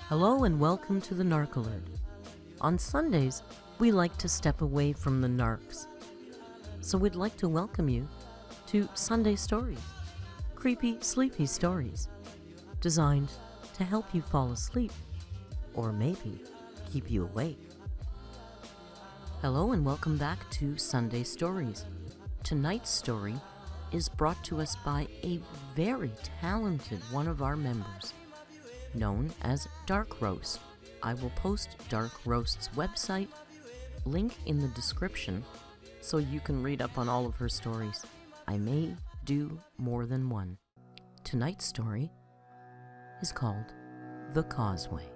Hello and welcome to the Narc Alert. On Sundays, we like to step away from the narcs. So we'd like to welcome you to Sunday Stories, creepy, sleepy stories, designed to help you fall asleep, or maybe keep you awake. Hello and welcome back to Sunday Stories. Tonight's story is brought to us by a very talented one of our members, known as Dark Roast. I will post Dark Roast's website, link in the description, so you can read up on all of her stories. I may do more than one. Tonight's story is called The Causeway.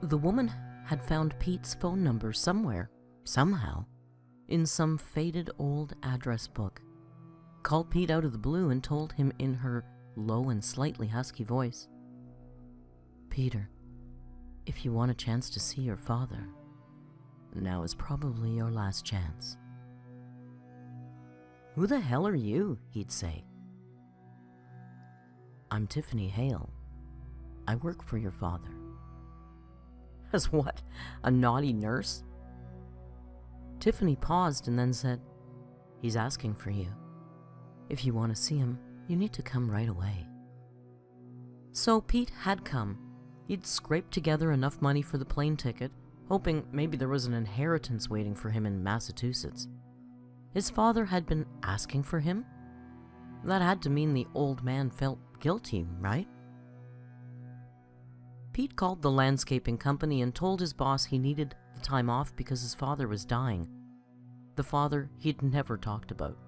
The woman had found Pete's phone number somewhere, somehow, in some faded old address book. Called Pete out of the blue and told him in her low and slightly husky voice, "Peter, if you want a chance to see your father, now is probably your last chance." "Who the hell are you?" he'd say. "I'm Tiffany Hale. I work for your father." "As what? A naughty nurse?" Tiffany paused and then said, "He's asking for you. If you want to see him, you need to come right away." So Pete had come. He'd scraped together enough money for the plane ticket, hoping maybe there was an inheritance waiting for him in Massachusetts. His father had been asking for him? That had to mean the old man felt guilty, right? Pete called the landscaping company and told his boss he needed the time off because his father was dying. The father he'd never talked about.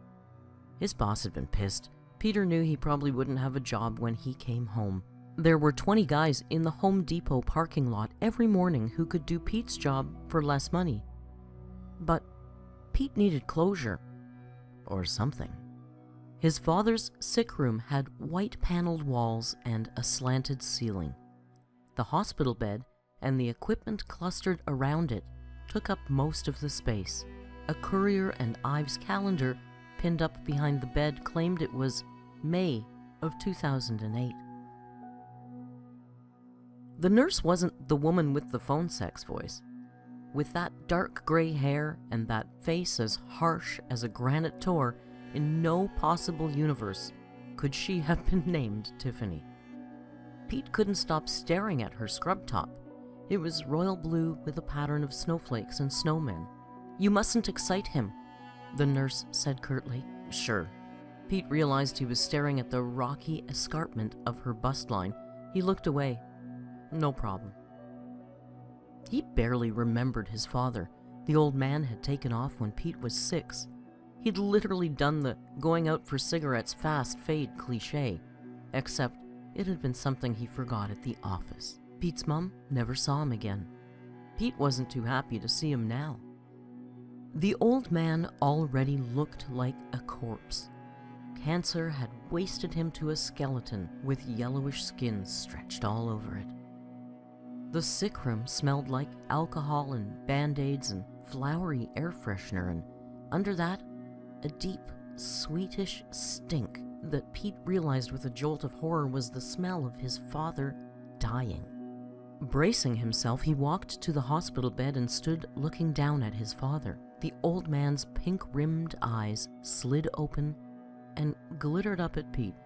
His boss had been pissed. Peter knew he probably wouldn't have a job when he came home. There were 20 guys in the Home Depot parking lot every morning who could do Pete's job for less money. But Pete needed closure. Or something. His father's sick room had white paneled walls and a slanted ceiling. The hospital bed and the equipment clustered around it took up most of the space. A Courier and Ives calendar pinned up behind the bed claimed it was May of 2008. The nurse wasn't the woman with the phone sex voice. With that dark gray hair and that face as harsh as a granite tor, in no possible universe could she have been named Tiffany. Pete couldn't stop staring at her scrub top. It was royal blue with a pattern of snowflakes and snowmen. "You mustn't excite him," the nurse said curtly. "Sure." Pete realized he was staring at the rocky escarpment of her bust line. He looked away. "No problem." He barely remembered his father. The old man had taken off when Pete was 6. He'd literally done the going out for cigarettes fast fade cliché, except it had been something he forgot at the office. Pete's mom never saw him again. Pete wasn't too happy to see him now. The old man already looked like a corpse. Cancer had wasted him to a skeleton with yellowish skin stretched all over it. The sick room smelled like alcohol and Band-Aids and flowery air freshener, and under that, a deep, sweetish stink that Pete realized with a jolt of horror was the smell of his father dying. Bracing himself, he walked to the hospital bed and stood looking down at his father. The old man's pink-rimmed eyes slid open and glittered up at Pete.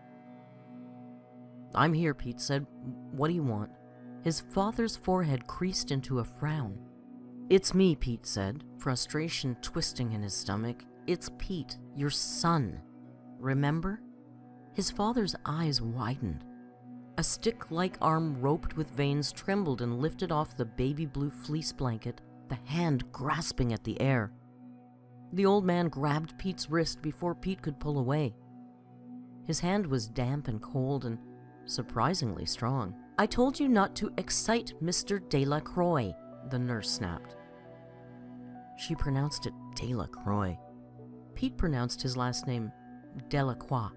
"I'm here," Pete said. "What do you want?" His father's forehead creased into a frown. "It's me," Pete said, frustration twisting in his stomach. "It's Pete, your son. Remember?" His father's eyes widened. A stick-like arm roped with veins trembled and lifted off the baby blue fleece blanket, the hand grasping at the air. The old man grabbed Pete's wrist before Pete could pull away. His hand was damp and cold and surprisingly strong. "I told you not to excite Mr. Delacroix," the nurse snapped. She pronounced it Delacroix. Pete pronounced his last name Delacroix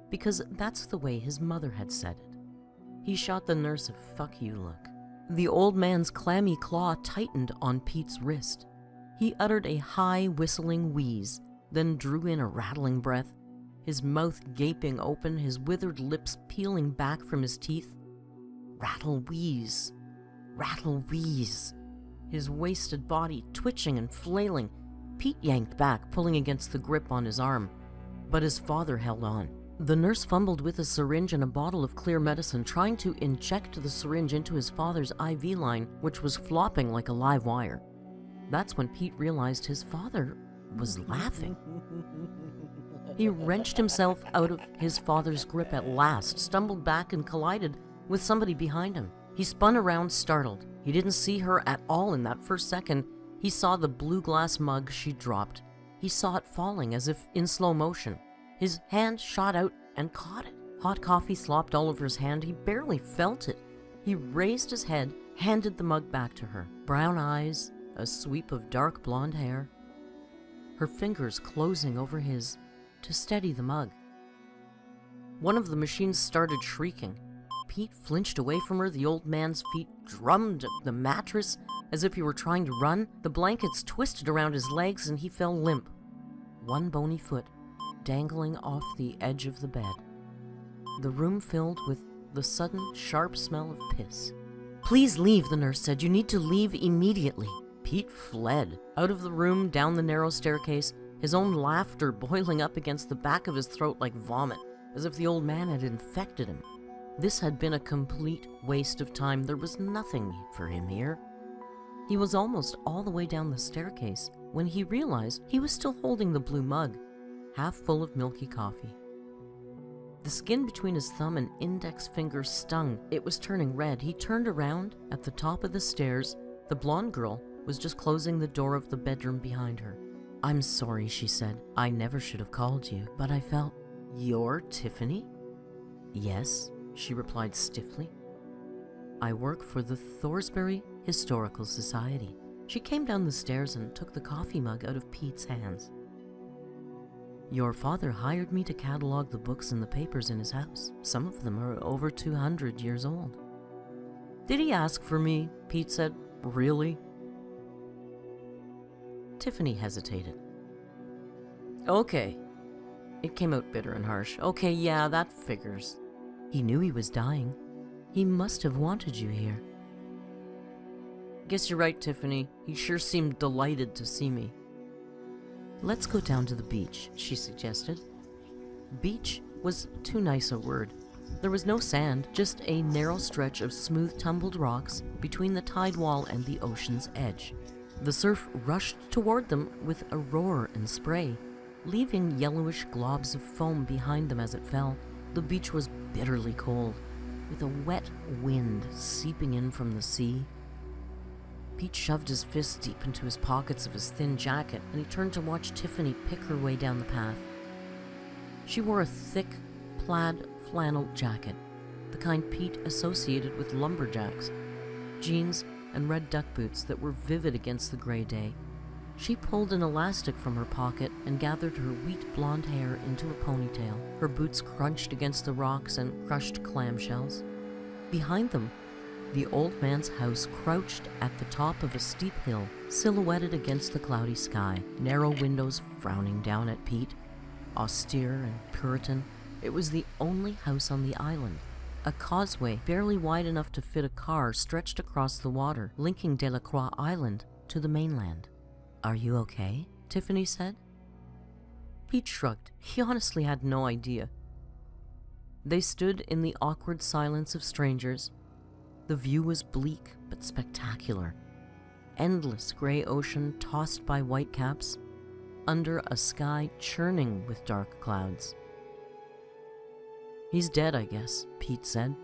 because that's the way his mother had said it. He shot the nurse a "fuck you" look. The old man's clammy claw tightened on Pete's wrist. He uttered a high, whistling wheeze, then drew in a rattling breath. his mouth gaping open, his withered lips peeling back from his teeth. Rattle wheeze, rattle wheeze. His wasted body twitching and flailing. Pete yanked back, pulling against the grip on his arm, but his father held on. The nurse fumbled with a syringe and a bottle of clear medicine, trying to inject the syringe into his father's IV line, which was flopping like a live wire. That's when Pete realized his father was laughing. He wrenched himself out of his father's grip at last, stumbled back and collided with somebody behind him. He spun around, startled. He didn't see her at all in that first second. He saw the blue glass mug she dropped. He saw it falling as if in slow motion. His hand shot out and caught it. Hot coffee slopped all over his hand. He barely felt it. He raised his head, handed the mug back to her. Brown eyes, a sweep of dark blonde hair. Her fingers closing over his to steady the mug. One of the machines started shrieking. Pete flinched away from her. The old man's feet drummed the mattress as if he were trying to run. The blankets twisted around his legs and he fell limp. One bony foot dangling off the edge of the bed. The room filled with the sudden, sharp smell of piss. "Please leave," the nurse said. "You need to leave immediately." Pete fled. Out of the room, down the narrow staircase, his own laughter boiling up against the back of his throat like vomit, as if the old man had infected him. This had been a complete waste of time. There was nothing for him here. He was almost all the way down the staircase when he realized he was still holding the blue mug, half full of milky coffee. The skin between his thumb and index finger stung. It was turning red. He turned around. At the top of the stairs, the blonde girl was just closing the door of the bedroom behind her. "I'm sorry," she said. "I never should have called you, but I felt..." "You're Tiffany?" "Yes," she replied stiffly. "I work for the Thorsbury Historical Society." She came down the stairs and took the coffee mug out of Pete's hands. "Your father hired me to catalog the books and the papers in his house. Some of them are over 200 years old." "Did he ask for me?" Pete said. "Really?" Tiffany hesitated. "Okay." It came out bitter and harsh. "Okay, yeah, that figures." "He knew he was dying. He must have wanted you here." "Guess you're right, Tiffany. He sure seemed delighted to see me." "Let's go down to the beach," she suggested. Beach was too nice a word. There was no sand, just a narrow stretch of smooth tumbled rocks between the tide wall and the ocean's edge. The surf rushed toward them with a roar and spray, leaving yellowish globs of foam behind them as it fell. The beach was bitterly cold, with a wet wind seeping in from the sea. Pete shoved his fists deep into his pockets of his thin jacket, and he turned to watch Tiffany pick her way down the path. She wore a thick, plaid flannel jacket, the kind Pete associated with lumberjacks, jeans, and red duck boots that were vivid against the gray day. She pulled an elastic from her pocket and gathered her wheat blonde hair into a ponytail. Her boots crunched against the rocks and crushed clamshells. Behind them, the old man's house crouched at the top of a steep hill, silhouetted against the cloudy sky, narrow windows frowning down at Pete. Austere and Puritan, it was the only house on the island. A causeway, barely wide enough to fit a car, stretched across the water, linking Delacroix Island to the mainland. "Are you okay?" Tiffany said. Pete shrugged. He honestly had no idea. They stood in the awkward silence of strangers. The view was bleak but spectacular. Endless gray ocean tossed by whitecaps, under a sky churning with dark clouds. "He's dead, I guess," Pete said.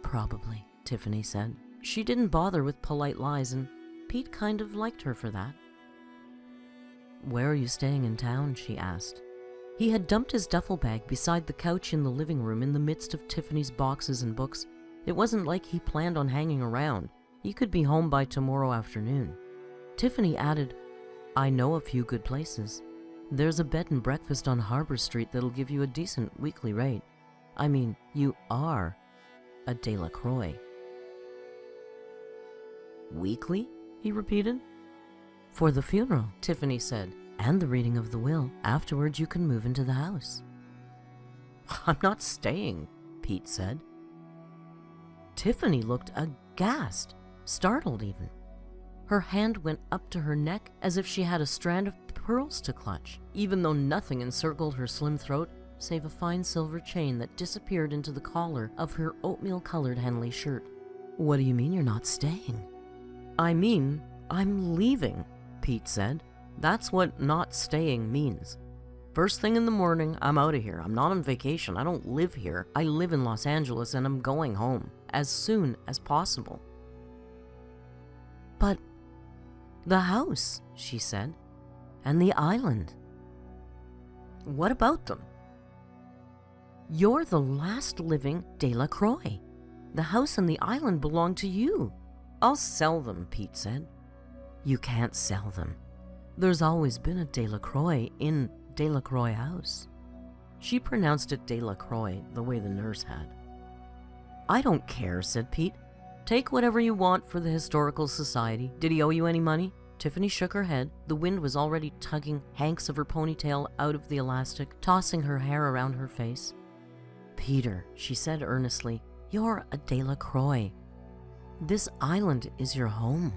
"Probably," Tiffany said. She didn't bother with polite lies, and Pete kind of liked her for that. "Where are you staying in town?" she asked. He had dumped his duffel bag beside the couch in the living room in the midst of Tiffany's boxes and books. It wasn't like he planned on hanging around. He could be home by tomorrow afternoon. Tiffany added, "I know a few good places. There's a bed and breakfast on Harbor Street that'll give you a decent weekly rate. I mean, you are a Delacroix." "Weekly?" he repeated. "For the funeral," Tiffany said, "and the reading of the will. Afterwards, you can move into the house." I'm not staying, Pete said. Tiffany looked aghast, startled even. Her hand went up to her neck as if she had a strand of pearls to clutch, even though nothing encircled her slim throat save a fine silver chain that disappeared into the collar of her oatmeal-colored Henley shirt. What do you mean you're not staying? I mean, I'm leaving, Pete said. That's what not staying means. First thing in the morning, I'm out of here. I'm not on vacation. I don't live here. I live in Los Angeles and I'm going home as soon as possible. But the house, she said, and the island. What about them? You're the last living Delacroix. The house and the island belong to you. I'll sell them, Pete said. You can't sell them. There's always been a Delacroix in Delacroix House. She pronounced it Delacroix the way the nurse had. I don't care, said Pete. Take whatever you want for the Historical Society. Did he owe you any money? Tiffany shook her head. The wind was already tugging hanks of her ponytail out of the elastic, tossing her hair around her face. Peter, she said earnestly, you're a Delacroix. This island is your home.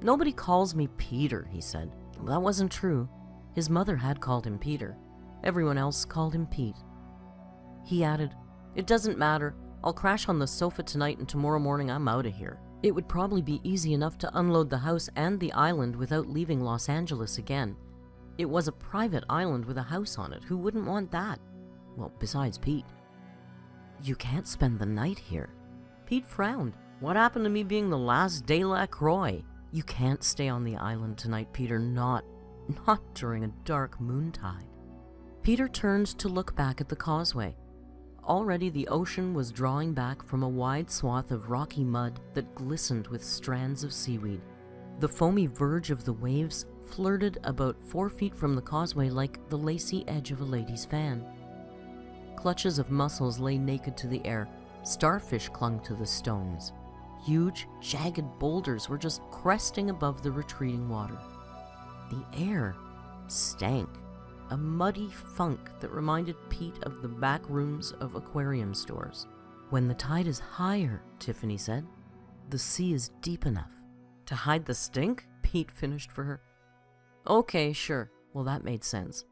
Nobody calls me Peter, he said. That wasn't true. His mother had called him Peter. Everyone else called him Pete. He added, it doesn't matter. I'll crash on the sofa tonight and tomorrow morning I'm out of here. It would probably be easy enough to unload the house and the island without leaving Los Angeles again. It was a private island with a house on it. Who wouldn't want that? Well, besides Pete. You can't spend the night here. Pete frowned. What happened to me being the last Delacroix? You can't stay on the island tonight, Peter, not during a dark moontide. Peter turned to look back at the causeway. Already the ocean was drawing back from a wide swath of rocky mud that glistened with strands of seaweed. The foamy verge of the waves flirted about 4 feet from the causeway like the lacy edge of a lady's fan. Clutches of mussels lay naked to the air. Starfish clung to the stones. Huge, jagged boulders were just cresting above the retreating water. The air stank, a muddy funk that reminded Pete of the back rooms of aquarium stores. When the tide is higher, Tiffany said, the sea is deep enough. To hide the stink? Pete finished for her. Okay, sure. Well, that made sense.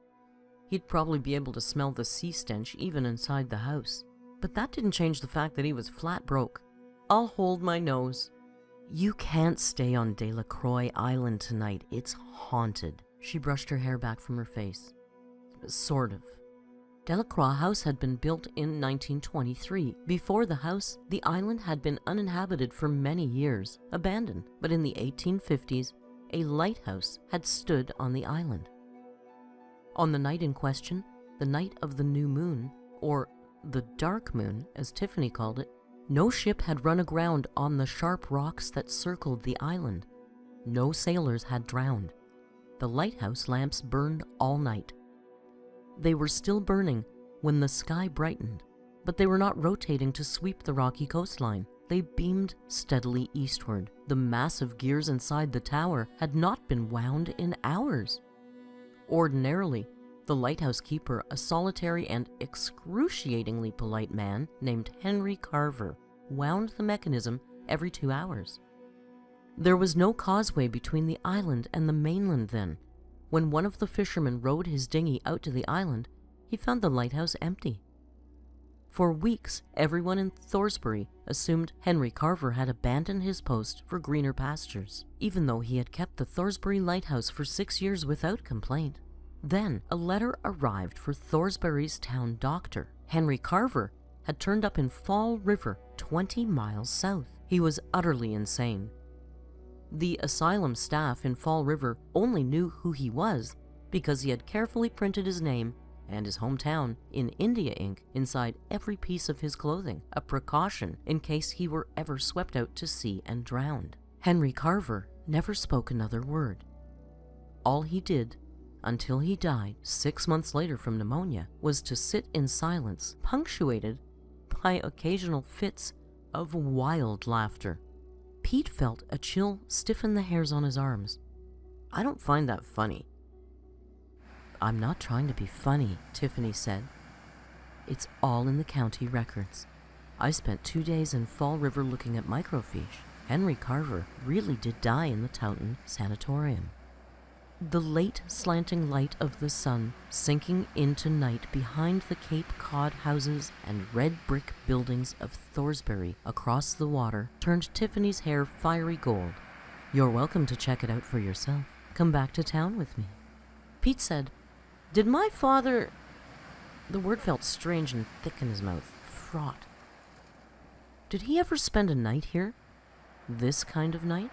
He'd probably be able to smell the sea stench even inside the house. But that didn't change the fact that he was flat broke. I'll hold my nose. You can't stay on Delacroix Island tonight. It's haunted. She brushed her hair back from her face. Sort of. Delacroix House had been built in 1923. Before the house, the island had been uninhabited for many years, abandoned. But in the 1850s, a lighthouse had stood on the island. On the night in question, the night of the new moon, or the dark moon, as Tiffany called it, no ship had run aground on the sharp rocks that circled the island. No sailors had drowned. The lighthouse lamps burned all night. They were still burning when the sky brightened, but they were not rotating to sweep the rocky coastline. They beamed steadily eastward. The massive gears inside the tower had not been wound in hours. Ordinarily, the lighthouse keeper, a solitary and excruciatingly polite man named Henry Carver, wound the mechanism every 2 hours. There was no causeway between the island and the mainland then. When one of the fishermen rowed his dinghy out to the island, he found the lighthouse empty. For weeks, everyone in Thorsbury assumed Henry Carver had abandoned his post for greener pastures, even though he had kept the Thorsbury lighthouse for 6 years without complaint. Then, a letter arrived for Thorsbury's town doctor. Henry Carver had turned up in Fall River, 20 miles south. He was utterly insane. The asylum staff in Fall River only knew who he was because he had carefully printed his name and his hometown in India ink inside every piece of his clothing, a precaution in case he were ever swept out to sea and drowned. Henry Carver never spoke another word. All he did, until he died 6 months later from pneumonia, was to sit in silence, punctuated by occasional fits of wild laughter. Pete felt a chill stiffen the hairs on his arms. I don't find that funny. I'm not trying to be funny, Tiffany said. It's all in the county records. I spent 2 days in Fall River looking at microfiche. Henry Carver really did die in the Taunton Sanatorium. The late slanting light of the sun sinking into night behind the Cape Cod houses and red brick buildings of Thorsbury across the water turned Tiffany's hair fiery gold. You're welcome to check it out for yourself. Come back to town with me. Pete said, "Did my father..." The word felt strange and thick in his mouth, fraught. Did he ever spend a night here? This kind of night?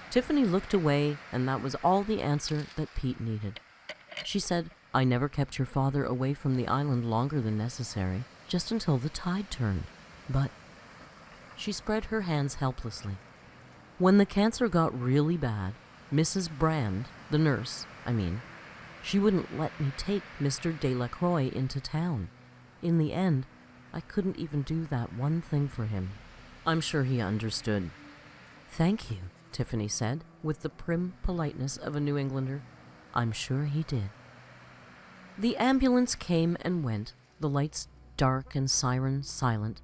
Tiffany looked away, and that was all the answer that Pete needed. She said, "I never kept your father away from the island longer than necessary, just until the tide turned. But..." She spread her hands helplessly. "When the cancer got really bad, Mrs. Brand, the nurse, she wouldn't let me take Mr. Delacroix into town. In the end, I couldn't even do that one thing for him. I'm sure he understood." "Thank you," Tiffany said, with the prim politeness of a New Englander. "I'm sure he did." The ambulance came and went, the lights dark and siren silent.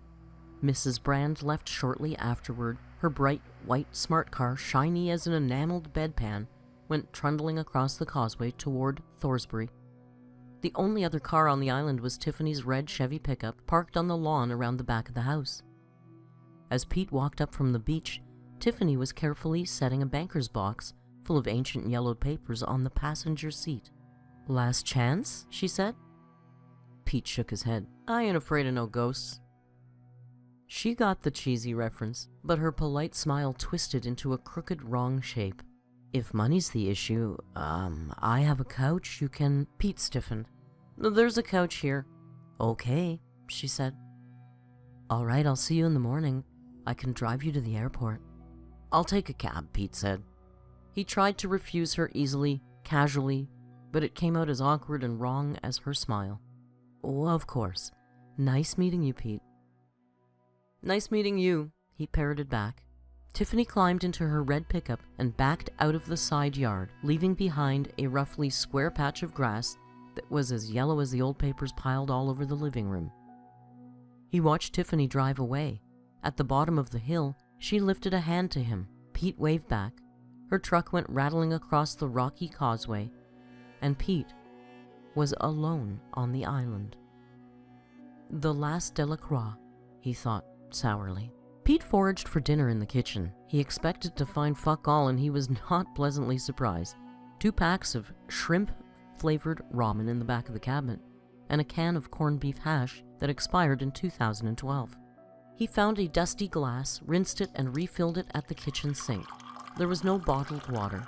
Mrs. Brand left shortly afterward. Her bright white smart car, shiny as an enameled bedpan, went trundling across the causeway toward Thorsbury. The only other car on the island was Tiffany's red Chevy pickup, parked on the lawn around the back of the house. As Pete walked up from the beach, Tiffany was carefully setting a banker's box full of ancient yellowed papers on the passenger seat. "Last chance?" she said. Pete shook his head. "I ain't afraid of no ghosts." She got the cheesy reference, but her polite smile twisted into a crooked wrong shape. "If money's the issue, I have a couch you can..." Pete stiffened. "There's a couch here." "Okay," she said. "All right, I'll see you in the morning. I can drive you to the airport." "I'll take a cab," Pete said. He tried to refuse her easily, casually, but it came out as awkward and wrong as her smile. "Oh, of course. Nice meeting you, Pete." "Nice meeting you," he parroted back. Tiffany climbed into her red pickup and backed out of the side yard, leaving behind a roughly square patch of grass that was as yellow as the old papers piled all over the living room. He watched Tiffany drive away. At the bottom of the hill, she lifted a hand to him. Pete waved back. Her truck went rattling across the rocky causeway, and Pete was alone on the island. The last Delacroix, he thought sourly. Pete foraged for dinner in the kitchen. He expected to find fuck all, and he was not pleasantly surprised. 2 packs of shrimp-flavored ramen in the back of the cabinet, and a can of corned beef hash that expired in 2012. He found a dusty glass, rinsed it, and refilled it at the kitchen sink. There was no bottled water.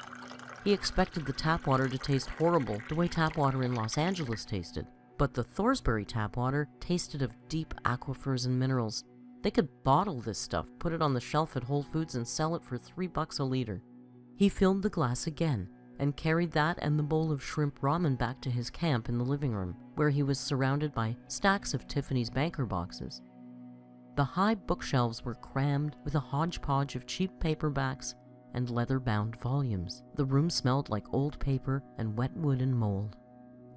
He expected the tap water to taste horrible, the way tap water in Los Angeles tasted. But the Thorsbury tap water tasted of deep aquifers and minerals. They could bottle this stuff, put it on the shelf at Whole Foods, and sell it for $3 a liter. He filled the glass again, and carried that and the bowl of shrimp ramen back to his camp in the living room, where he was surrounded by stacks of Tiffany's banker boxes. The high bookshelves were crammed with a hodgepodge of cheap paperbacks and leather-bound volumes. The room smelled like old paper and wet wood and mold.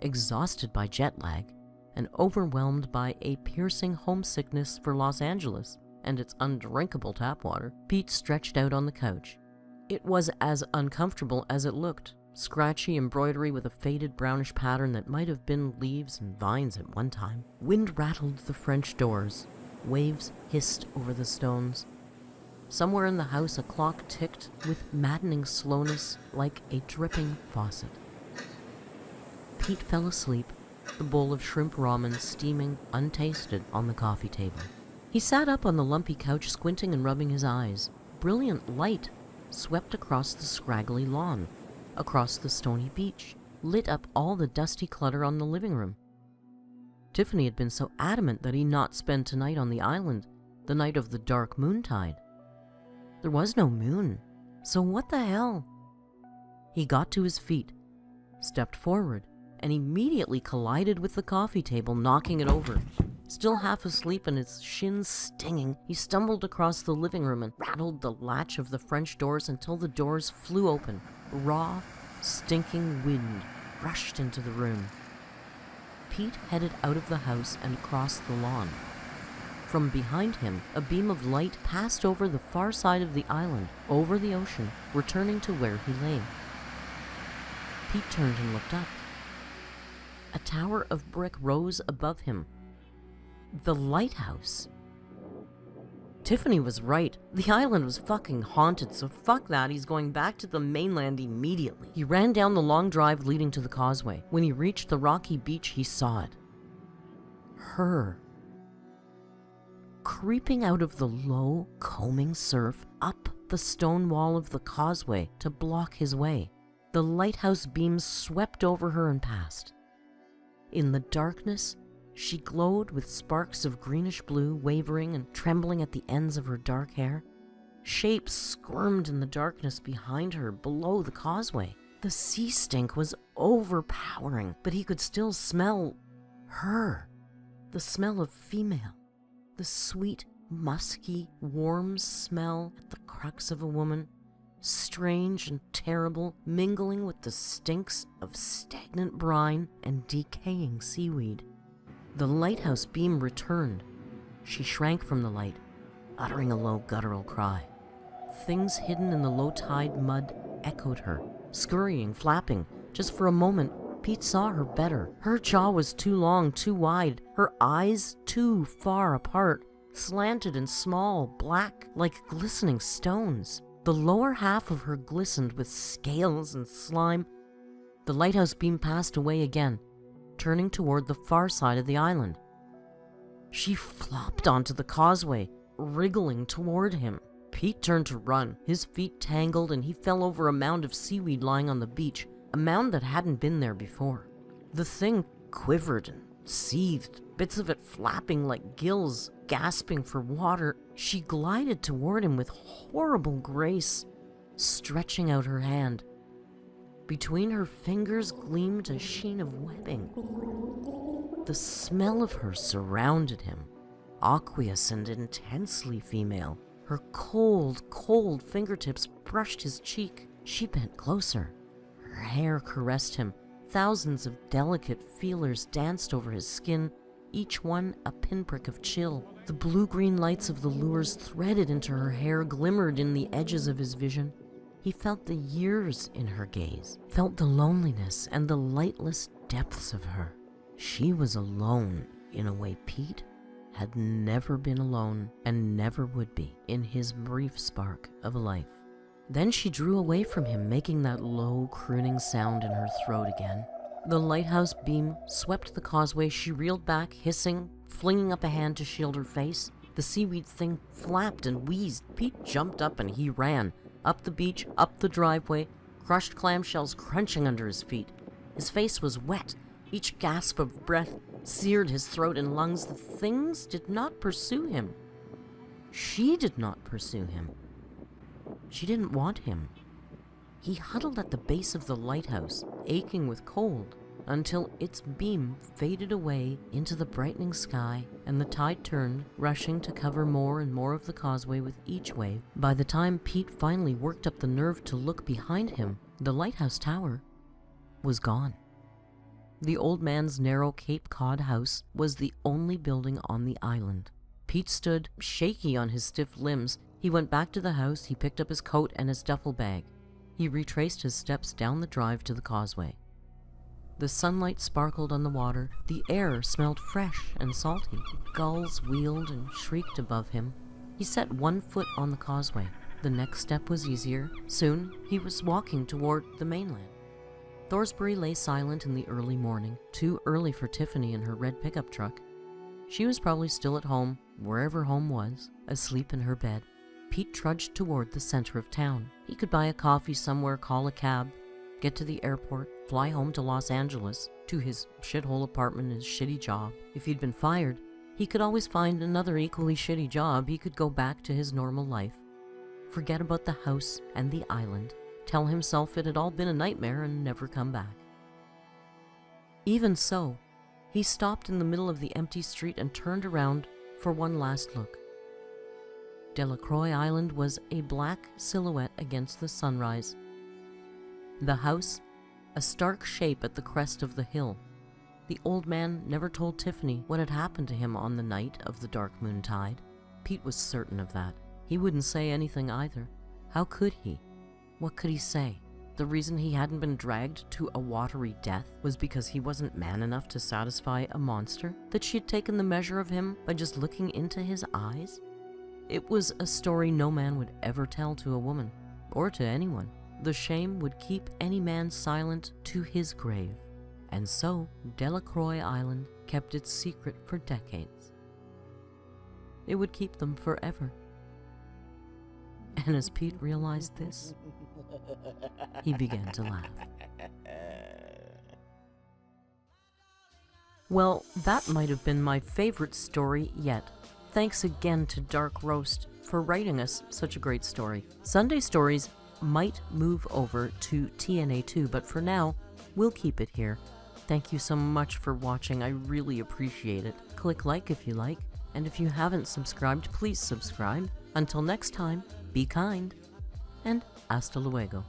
Exhausted by jet lag, and overwhelmed by a piercing homesickness for Los Angeles and its undrinkable tap water, Pete stretched out on the couch. It was as uncomfortable as it looked. Scratchy embroidery with a faded brownish pattern that might have been leaves and vines at one time. Wind rattled the French doors. Waves hissed over the stones. Somewhere in the house a clock ticked with maddening slowness like a dripping faucet. Pete fell asleep, the bowl of shrimp ramen steaming untasted on the coffee table. He sat up on the lumpy couch, squinting and rubbing his eyes. Brilliant light swept across the scraggly lawn, across the stony beach, lit up all the dusty clutter on the living room. Tiffany had been so adamant that he not spend tonight on the island, the night of the dark moontide. There was no moon, so what the hell? He got to his feet, stepped forward, and immediately collided with the coffee table, knocking it over. Still half asleep and his shins stinging, he stumbled across the living room and rattled the latch of the French doors until the doors flew open. Raw, stinking wind rushed into the room. Pete headed out of the house and across the lawn. From behind him, a beam of light passed over the far side of the island, over the ocean, returning to where he lay. Pete turned and looked up. A tower of brick rose above him. The lighthouse. Tiffany was right. The island was fucking haunted, so fuck that. He's going back to the mainland immediately. He ran down the long drive leading to the causeway. When he reached the rocky beach, he saw it. Her. Creeping out of the low, combing surf up the stone wall of the causeway to block his way. The lighthouse beams swept over her and past. In the darkness, she glowed with sparks of greenish blue wavering and trembling at the ends of her dark hair. Shapes squirmed in the darkness behind her, below the causeway. The sea stink was overpowering, but he could still smell her. The smell of female. The sweet, musky, warm smell at the crux of a woman. Strange and terrible, mingling with the stinks of stagnant brine and decaying seaweed. The lighthouse beam returned. She shrank from the light, uttering a low guttural cry. Things hidden in the low-tide mud echoed her, scurrying, flapping. Just for a moment, Pete saw her better. Her jaw was too long, too wide, her eyes too far apart, slanted and small, black, like glistening stones. The lower half of her glistened with scales and slime. The lighthouse beam passed away again, turning toward the far side of the island. She flopped onto the causeway, wriggling toward him. Pete turned to run. His feet tangled and he fell over a mound of seaweed lying on the beach, a mound that hadn't been there before. The thing quivered and seethed, bits of it flapping like gills, gasping for water. She glided toward him with horrible grace, stretching out her hand. Between her fingers gleamed a sheen of webbing. The smell of her surrounded him, aqueous and intensely female. Her cold, cold fingertips brushed his cheek. She bent closer. Her hair caressed him. Thousands of delicate feelers danced over his skin, each one a pinprick of chill. The blue-green lights of the lures threaded into her hair, glimmered in the edges of his vision. He felt the years in her gaze, felt the loneliness and the lightless depths of her. She was alone in a way Pete had never been alone and never would be in his brief spark of life. Then she drew away from him, making that low, crooning sound in her throat again. The lighthouse beam swept the causeway. She reeled back, hissing, flinging up a hand to shield her face. The seaweed thing flapped and wheezed. Pete jumped up and he ran. Up the beach, up the driveway, crushed clamshells crunching under his feet. His face was wet. Each gasp of breath seared his throat and lungs. The things did not pursue him. She did not pursue him. She didn't want him. He huddled at the base of the lighthouse, aching with cold, until its beam faded away into the brightening sky and the tide turned, rushing to cover more and more of the causeway with each wave. By the time Pete finally worked up the nerve to look behind him, the lighthouse tower was gone. The old man's narrow Cape Cod house was the only building on the island. Pete stood, shaky on his stiff limbs. He went back to the house. He picked up his coat and his duffel bag. He retraced his steps down the drive to the causeway. The sunlight sparkled on the water. The air smelled fresh and salty. Gulls wheeled and shrieked above him. He set one foot on the causeway. The next step was easier. Soon, he was walking toward the mainland. Thorsbury lay silent in the early morning, too early for Tiffany in her red pickup truck. She was probably still at home, wherever home was, asleep in her bed. Pete trudged toward the center of town. He could buy a coffee somewhere, call a cab, get to the airport, fly home to Los Angeles, to his shithole apartment and his shitty job. If he'd been fired, he could always find another equally shitty job. He could go back to his normal life, forget about the house and the island, tell himself it had all been a nightmare and never come back. Even so, he stopped in the middle of the empty street and turned around for one last look. Delacroix Island was a black silhouette against the sunrise. The house, a stark shape at the crest of the hill. The old man never told Tiffany what had happened to him on the night of the dark moon tide. Pete was certain of that. He wouldn't say anything either. How could he? What could he say? The reason he hadn't been dragged to a watery death was because he wasn't man enough to satisfy a monster? That she had taken the measure of him by just looking into his eyes? It was a story no man would ever tell to a woman, or to anyone. The shame would keep any man silent to his grave. And so, Delacroix Island kept its secret for decades. It would keep them forever. And as Pete realized this, he began to laugh. Well, that might have been my favorite story yet. Thanks again to Dark Roast for writing us such a great story. Sunday Stories might move over to TNA2, but for now, we'll keep it here. Thank you so much for watching. I really appreciate it. Click like if you like, and if you haven't subscribed, please subscribe. Until next time, be kind, and hasta luego.